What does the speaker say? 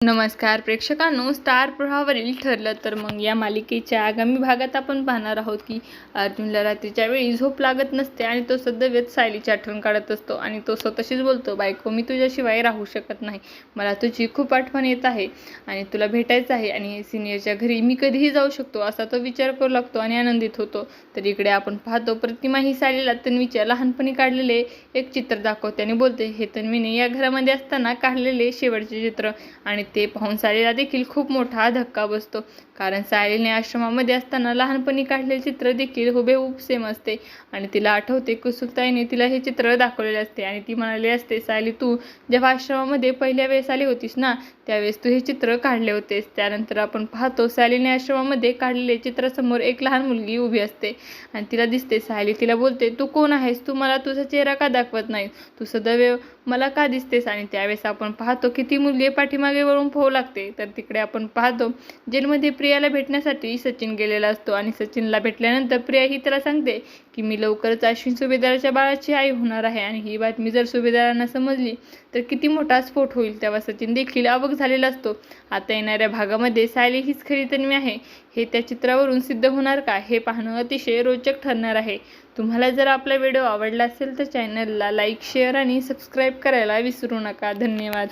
नमस्कार प्रेक्षकांनो, स्टार प्रवाहावरील ठरलं तर मग या मालिकेच्या आगामी भागात आपण पाहणार आहोत की अर्जुनला रात्रीच्या वेळी झोप लागत नसते आणि तो सदैवच सायलीची आठवण काढत असतो आणि तो स्वतःशीच बोलतो, बायको मी तुझ्याशिवाय राहू शकत नाही, मला तुझी खूप आठवण येत आहे आणि तुला भेटायचं आहे आणि सिनियरच्या घरी मी कधीही जाऊ शकतो असा तो विचार करू लागतो आणि आनंदित होतो. तर इकडे आपण पाहतो प्रतिमा ही सायलीला तन्वीच्या लहानपणी काढलेले एक चित्र दाखवते आणि बोलते, हे तन्वीने या घरामध्ये असताना काढलेले शेवटचे चित्र. आणि ते पाहून सायलीला देखील खूप मोठा धक्का बसतो, कारण सायलीने आश्रमामध्ये असताना लहानपणी काढलेले चित्र देखील हुबेहूब सेम असते आणि तिला आठवते कुसुमताईने तिला हे चित्र दाखवलेले असते आणि ती म्हणाली असते, सायली तू जेव्हा आश्रमामध्ये पहिल्या वेळेस आली होतीस ना त्यावेळेस तू हे चित्र काढले होतेस. त्यानंतर आपण पाहतो सायलीने आश्रमामध्ये काढलेले चित्रासमोर एक लहान मुलगी उभी असते आणि तिला दिसते. सायली तिला बोलते, तू कोण आहेस, तू मला तुझा चेहरा का दाखवत नाही, तू सदैव मला का दिसतेस. आणि त्यावेळेस आपण पाहतो की ती मुलगी पाठीमागे वळून पोहू लागते. तर तिकडे आपण पाहतो जेलमध्ये प्रियाला भेटण्यासाठी सचिन गेलेला असतो आणि सचिनला भेटल्यानंतर प्रिया ही त्याला सांगते की मी लवकरच अश्विन सुभेदाराच्या बाळाची आई होणार आहे आणि ही बातमी जर सुभेदारांना समजली तर किती मोठा स्फोट होईल. तेव्हा सचिन देखील अवाक झालेला असतो. आता येणाऱ्या भागामध्ये सायली हीच खरी तन्वी आहे हे त्या चित्रावरून सिद्ध होणार का, हे पाहणं अतिशय रोचक ठरणार आहे. तुम्हाला जर आपला व्हिडिओ आवडला असेल तर चॅनलला लाईक, शेअर आणि सबस्क्राईब करायला विसरू नका. धन्यवाद.